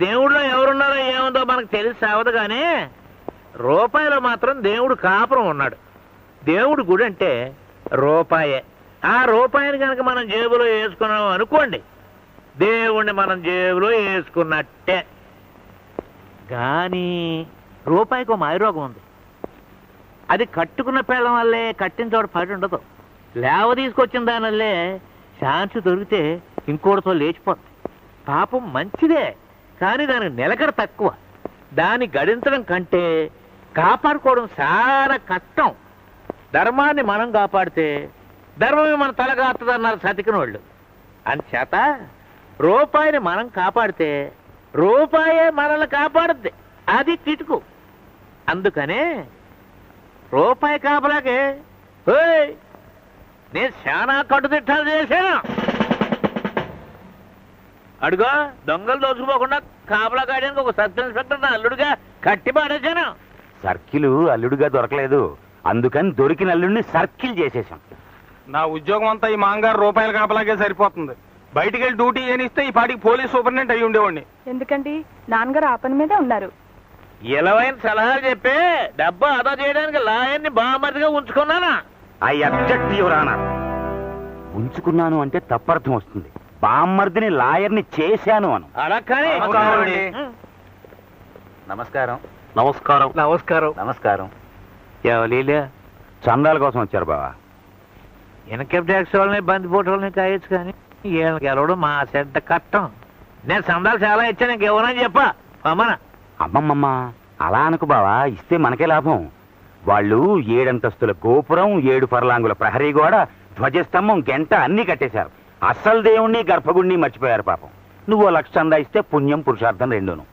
దేవుడిలో ఎవరున్నారో ఏముందో మనకు తెలిసి సావదు కానీ రూపాయిలో మాత్రం దేవుడు కాపురం ఉన్నాడు. దేవుడు గుడి అంటే రూపాయే. ఆ రూపాయిని కనుక మనం జేబులో వేసుకున్నాం అనుకోండి, దేవుణ్ణి మనం జేబులో వేసుకున్నట్టే. కానీ రూపాయికి మాయరోగం ఉంది. అది కట్టుకున్న పేళ్ళం వల్లే కట్టిన చోట పడి ఉండదు. లేవ తీసుకొచ్చిన దానివల్లే ఛాన్స్ దొరికితే ఇంకోటితో లేచిపోతుంది. పాపం మంచిదే, కానీ దానికి నిలకడ తక్కువ. దాన్ని గడించడం కంటే కాపాడుకోవడం చాలా కష్టం. ధర్మాన్ని మనం కాపాడితే ధర్మమే మన తల కాస్తుందన్నారు సతికిన వాళ్ళు. అందుచేత రూపాయిని మనం కాపాడితే రూపాయే మనల్ని కాపాడుద్ది. అది కిటుకు. అందుకనే రూపాయి కాపలాకే నేను చాలా కట్టుదిట్టాలు చేశాను. అడుగో దొంగలు దోచుకుపోకుండా కాపలా కాయడానికి ఒక సబ్ ఇన్స్పెక్టర్ నా అల్లుడుగా కట్టి పాడేశాను. సర్కిల్ అల్లుడుగా దొరకలేదు, అందుకని దొరికిన అల్లుడిని సర్కిల్ చేసేసాం. నా ఉద్యోగం అంతా ఈ మాంగారు రూపాయల కాపలాగే సరిపోతుంది. బయటికి వెళ్ళి డ్యూటీ ఏనిస్తే ఈ పాటికి పోలీస్ సూపరింటెండెంట్ అయ్యి ఉండేవాడిని. ఎందుకండి నాన్నగారు ఆ పని మీదే ఉన్నారు. ఇలవైన సలహాలు చెప్పి డబ్బు ఆదా చేయడానికి లాయర్ని బామర్దిగా ఉంచుకున్నానా? I object your honour. ఉంచుకున్నాను అంటే తప్పర్థం వస్తుంది. బామ్మర్దిని లాయర్ని చేశాను అను. అలా కానీ నమస్కారం. నమస్కారం. నమస్కారం. నమస్కారం. ఎవలీలే చందాల కోసం వచ్చారు బావా. ఇన్కమ్ ట్యాక్స్ వాళ్ళని బందిపోటు వాళ్ళని కాయచ్చు, కానీ ఈయనకి గెలవడం మా చెడ్డ కట్టం. నేను సందాలు చాలా ఇచ్చాను, ఇంకెవరని చెప్పా అమ్మన. అమ్మమ్మమ్మ అలా అనుకు బావా, ఇస్తే మనకే లాభం. వాళ్ళు 7 అంతస్తుల గోపురం, 7 ఫర్లాంగుల ప్రహరీ గోడ, ధ్వజస్తంభం, గంట అన్నీ కట్టేశారు. అస్సలు దేవుణ్ణి గర్భగుడిని మర్చిపోయారు పాపం. నువ్వు 1 లక్ష చందా ఇస్తే పుణ్యం పురుషార్థం రెండును.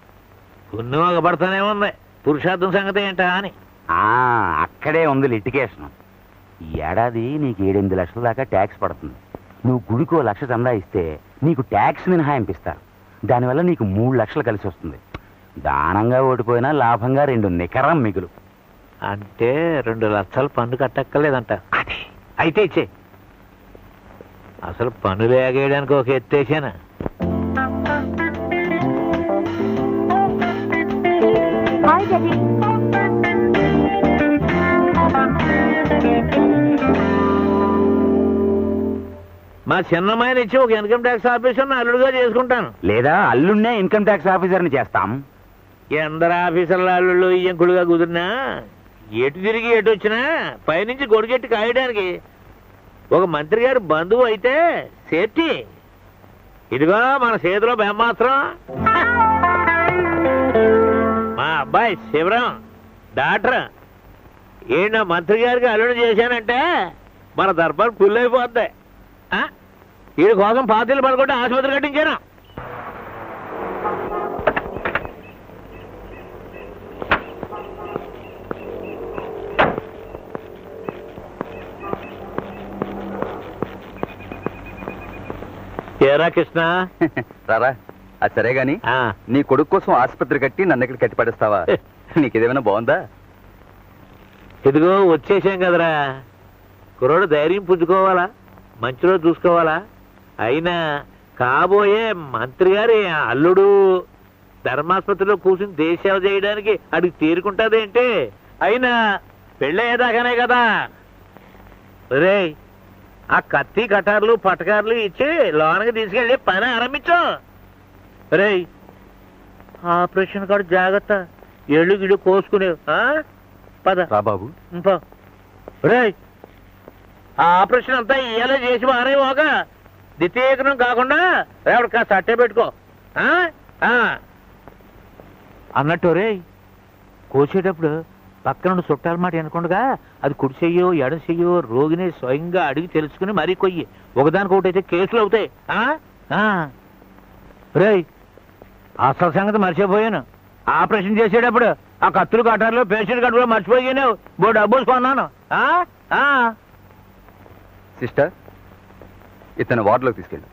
పుణ్యం ఒకబడతానే ఉంది, పురుషార్థం సంగతి ఏంటా అని. అక్కడే ఉంది లిటికేషన్. ఈ ఏడాది నీకు 7-8 లక్షల దాకా ట్యాక్స్ పడుతుంది. నువ్వు గుడికి 1 లక్ష చందా ఇస్తే నీకు ట్యాక్స్ మినహాయింపిస్తారు. దానివల్ల నీకు 3 లక్షలు కలిసి వస్తుంది. దానంగా ఓడిపోయినా లాభంగా 2 నికరం మిగులు. అంటే 2 లక్షలు పన్ను కట్టక్కర్లేదంట. అయితే ఇచ్చే. అసలు పన్నులు ఎగేయడానికి ఒక ఎత్తేసానా? మా చిన్నమ్మాయిని ఇచ్చి ఒక ఇన్కమ్ ట్యాక్స్ ఆఫీసర్ని అల్లుడుగా చేసుకుంటాను. లేదా అల్లుడినే ఇన్కమ్ ట్యాక్స్ ఆఫీసర్ని చేస్తాం. ఎందరు ఆఫీసర్ల అల్లుళ్ళు ఇంకుడుగా కుదిరినా ఎటు తిరిగి ఎటు వచ్చినా పైనుంచి గొడుగెట్టి కాయడానికి ఒక మంత్రి గారు బంధువు అయితే సేఫ్టీ. ఇదిగో మన చేతిలో బ్రహ్మాస్త్రం. మా అబ్బాయి శివరాం డాక్టర్. ఏంటో మంత్రి గారికి అల్లుడు చేశానంటే మన దర్బార్ ఫుల్ అయిపోద్ది. వీడి కోసం పాతీలు పడుకుంటే ఆసుపత్రి కట్టించాను. ఏరా కృష్ణ రారా. అది సరే గాని నీ కొడుకు కోసం ఆసుపత్రి కట్టి నన్ను ఇక్కడ కట్టి పడేస్తావా? నీకేదేమైనా బాగుందా? ఇదిగో వచ్చేసాం కదరా. కుర్రోడు ధైర్యం పుచ్చుకోవాలా, మంచిలో చూసుకోవాలా. అయినా కాబోయే మంత్రి గారి అల్లుడు ధర్మాసుపత్రిలో కూర్చుని దేశసేవ చేయడానికి అడిగి తీరుకుంటాదేంటి? అయినా పెళ్ళయ్యేదాకానే కదా. రే ఆ కత్తి కటార్లు పటకార్లు ఇచ్చి లోనకి తీసుకెళ్ళి పని ఆరంభించు. రే ఆపరేషన్ కాదు, జాగ్రత్త. ఎళ్ళు గిడు కోసుకునేవు. పద బాబు. రే ఆ ఆపరేషన్ అంతా ఇయ్యాలే చేసి మారేమోగా ద్వితీయకరం కాకుండా రేపటి కాస్త అట్టే పెట్టుకో అన్నట్టు. రే కోసేటప్పుడు పక్కన చుట్టాల మాట అనుకుండగా అది కుడి చెయ్యో ఎడ చెయ్యో రోగిని స్వయంగా అడిగి తెలుసుకుని మరీ కొయ్యి. ఒకదానికి ఒకటైతే కేసులు అవుతాయి. రే అసలు సంగతి మర్చిపోయాను. ఆపరేషన్ చేసేటప్పుడు ఆ కత్తులు కట్టారులో పేషెంట్ కట్టులో మర్చిపోయాను. డబ్బులు కొన్నాను. సిస్టర్, ఇతను వార్డులోకి తీసుకెళ్ళి.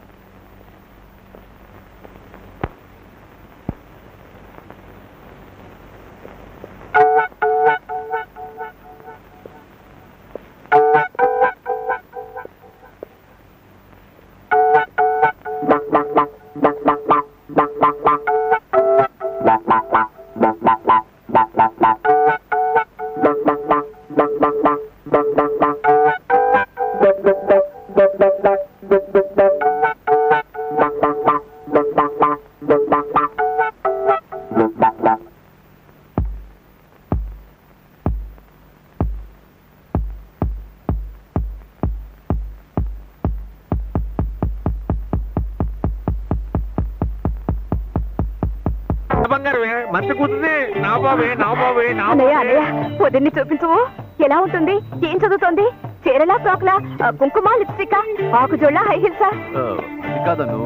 బంగారు మంచి కూతుంది నా బాబే నా బాబే నా అన్నయ్య అన్నయ్య పొద్దున్నే చూపించవు ఎలా ఉంటుంది ఏం చదువుతోంది చీరలా ఫ్రాక్లా కుంకుమ లిప్స్టిక్ ఆకుజోళ్ళ హై హిల్సా అది కాదన్ను